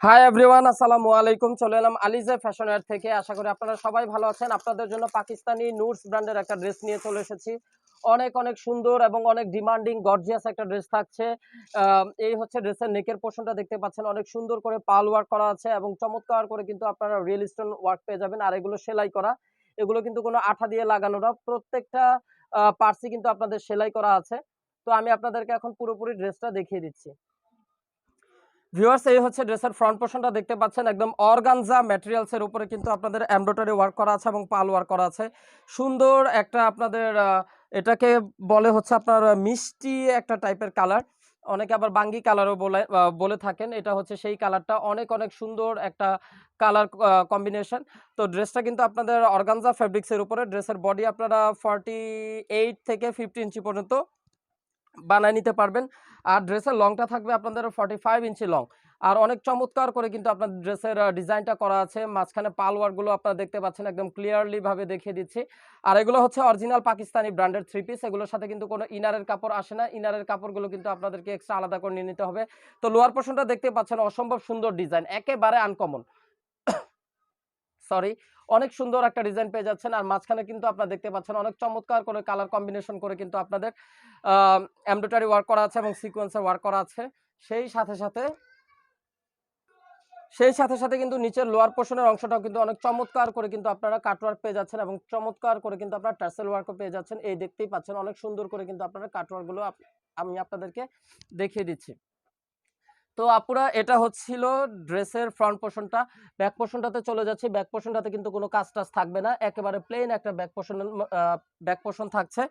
Hi everyone, আসসালামু আলাইকুম। চলে এলাম আলিজা ফ্যাশন ওয়্যার থেকে। আশা করি আপনারা সবাই ভালো আছেন। আপনাদের জন্য পাকিস্তানি নুটস ব্র্যান্ডের একটা ড্রেস নিয়ে চলে এসেছি। অনেক অনেক সুন্দর এবং অনেক ডিমান্ডিং গর্জিয়াস একটা ড্রেস থাকছে। এই হচ্ছে ড্রেসের নেকের পোর্শনটা দেখতে পাচ্ছেন, অনেক সুন্দর করে পাল ওয়ার্ক করা আছে এবং চমৎকার করে কিন্তু আপনারা রিয়েল স্টোন ওয়ার্ক পেয়ে যাবেন। আর এগুলো সেলাই করা, এগুলো কিন্তু কোনো আঠা দিয়ে লাগানো না, প্রত্যেকটা পার্টসই কিন্তু আপনাদের সেলাই করা আছে। তো আমি আপনাদেরকে এখন পুরোপুরি ড্রেসটা দেখিয়ে দিচ্ছি। ভিউয়ার্স, এই হচ্ছে ড্রেসের ফ্রন্ট পোর্শনটা দেখতে পাচ্ছেন, একদম অর্গানজা ম্যাটেরিয়ালস এর উপরে কিন্তু আপনাদের এমব্রয়ডারি ওয়ার্ক করা আছে এবং পাল ওয়ার্ক করা আছে। সুন্দর একটা আপনাদের এটাকে বলে হচ্ছে আপনার মিষ্টি একটা টাইপের কালার, অনেকে আবার বাঙ্গি কালারও বলে থাকেন। এটা হচ্ছে সেই কালারটা, অনেক অনেক সুন্দর একটা কালার কম্বিনেশন। তো ড্রেসটা কিন্তু আপনাদের অর্গানজা ফেব্রিক্স এর উপরে। ড্রেসের বডি আপনারা 48 থেকে 50 ইঞ্চি পর্যন্ত বানায় নিতে পারবেন। আর ড্রেসের লংটা থাকবে আপনাদের 45 ইঞ্চি লং। আর অনেক চমৎকার করে কিন্তু আপনাদের ড্রেসের ডিজাইনটা করা আছে। মাঝখানে পাল ওয়ার্কগুলো আপনারা দেখতে পাচ্ছেন, একদম ক্লিয়ারলি ভাবে দেখিয়ে দিচ্ছি। আর এগুলো হচ্ছে অরিজিনাল পাকিস্তানি ব্র্যান্ডের থ্রি পিস। এগুলোর সাথে কিন্তু কোনো ইনারের কাপড় আসে না। ইনারের কাপড়গুলো কিন্তু আপনাদেরকে এক্সট্রা আলাদা করে নিয়ে নিতে হবে। তো লোয়ার পোর্শনটা দেখতে পাচ্ছেন, অসম্ভব সুন্দর ডিজাইন, একেবারে আনকমন। সরি, অনেক সুন্দর একটা ডিজাইন পেয়ে যাচ্ছেন। আর মাঝখানে কিন্তু আপনারা দেখতে পাচ্ছেন অনেক চমৎকার করে কালার কম্বিনেশন করে কিন্তু আপনাদের এমব্রয়ডারি ওয়ার্ক করা আছে এবং সিকোয়েন্সের ওয়ার্ক করা আছে। সেই সাথে সাথে কিন্তু নিচের লোয়ার পোর্শনের অংশটাও কিন্তু অনেক চমৎকার করে কিন্তু আপনারা কাটওয়ার্ক পেয়ে যাচ্ছেন এবং চমৎকার করে কিন্তু আপনারা টার্সেল ওয়ার্কও পেয়ে যাচ্ছেন। এই দেখতেই পাচ্ছেন, অনেক সুন্দর করে কিন্তু আপনারা কাটওয়ার্কগুলো আমি আপনাদেরকে দেখিয়ে দিচ্ছি। তো আপুরা, এটা হচ্ছিল ড্রেসের ফ্রন্ট পোর্শনটা। ব্যাক পোর্শনটাতে চলে যাচ্ছি। ব্যাক পোর্শনটাতে কিন্তু কোনো কাজ টাজ থাকবে না, একেবারে প্লেন একটা ব্যাক পোর্শন থাকছে।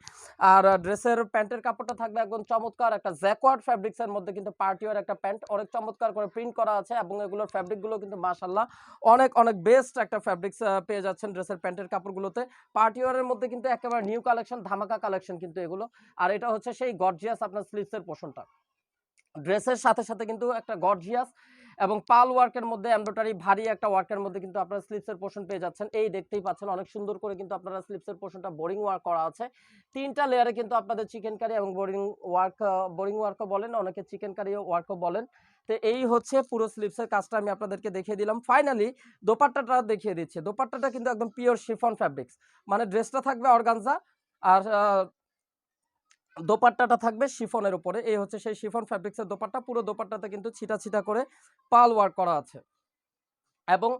আর ড্রেসের প্যান্টের কাপড়টা থাকবে একদম চমৎকার একটা জ্যাকওয়ার্ড ফ্যাব্রিক্স এর মধ্যে কিন্তু পার্টি ওয়্যার একটা প্যান্ট, অনেক চমৎকার করে প্রিন্ট করা আছে এবং এগুলোর ফ্যাব্রিকগুলো কিন্তু মাশাআল্লাহ অনেক অনেক বেস্ট একটা ফ্যাব্রিক্স পেয়ে যাচ্ছেন ড্রেসের প্যান্টের কাপড়গুলোতে। পার্টি ওয়্যারের মধ্যে কিন্তু একেবারে নিউ কালেকশন, ধামাকা কালেকশন কিন্তু এগুলো। আর এটা হচ্ছে সেই গর্জিয়াস আপনার স্লিভসের পোর্শনটা। ড্রেসের সাথে সাথে কিন্তু একটা গর্জিয়াস এবং পাল ওয়ার্কের মধ্যে এমব্রয়ডারি ভারী একটা ওয়ার্কের মধ্যে কিন্তু আপনারা স্লিভসের পোর্শন পেয়ে যাচ্ছেন। এই দেখতেই পাচ্ছেন, অনেক সুন্দর করে কিন্তু আপনারা স্লিভসের পোর্শনটা বোরিং ওয়ার্ক করা আছে। তিনটা লেয়ারে কিন্তু আপনাদের চিকেন কারি এবং বোরিং ওয়ার্কও বলেন, অনেকে চিকেন কারি ওয়ার্কও বলেন। তো এই হচ্ছে পুরো স্লিভসের কাজটা আমি আপনাদেরকে দেখিয়ে দিলাম। ফাইনালি দোপাট্টাটা দেখিয়ে দিচ্ছি। দোপাট্টাটা কিন্তু একদম পিওর শিফন ফ্যাব্রিক্স, মানে ড্রেসটা থাকবে অর্গানজা আর দোপাট্টাটা থাকবে শিফনের উপরে। এই হচ্ছে সেই শিফন ফ্যাব্রিক্সের দোপাট্টা। পুরো দোপাট্টাতে কিন্তু ছিটা ছিটা করে পাল ওয়ার্ক করা আছে এবং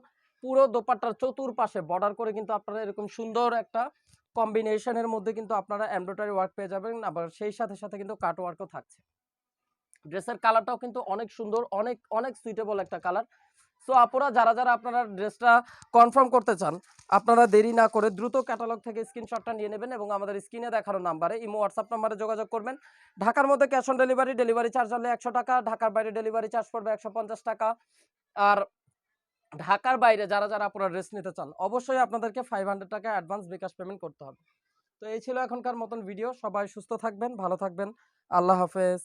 পুরো দোপাট্টার চতুর্পাশে বর্ডার করে কিন্তু আপনারা এরকম সুন্দর একটা কম্বিনেশনের মধ্যে কিন্তু আপনারা এমব্রয়ডারি ওয়ার্ক পেয়ে যাবেন। আবার সেই সাথে সাথে কিন্তু কাট ওয়ার্কও থাকছে। ড্রেসের কালারটাও কিন্তু অনেক সুন্দর, অনেক অনেক সুইটেবল একটা কালার। সো আপুরা, যারা যারা আপনারা ড্রেসটা কনফার্ম করতে চান, আপনারা দেরি না করে দ্রুত ক্যাটালগ থেকে স্ক্রিনশটটা নিয়ে নেবেন এবং আমাদের স্ক্রিনে দেখানো নাম্বারে, ইমো হোয়াটসঅ্যাপ নাম্বারে যোগাযোগ করবেন। ঢাকার মধ্যে cash on delivery, delivery charge হলে 100 টাকা, ঢাকার বাইরে ডেলিভারি চার্জ পড়বে 150 টাকা। আর ঢাকার বাইরে যারা যারা আপনারা ড্রেস নিতে চান, অবশ্যই আপনাদেরকে 500 টাকা অ্যাডভান্স বিকাশ পেমেন্ট করতে হবে। তো এই ছিল এখনকার মতন ভিডিও। সবাই সুস্থ থাকবেন, ভালো থাকবেন। আল্লাহ হাফেজ।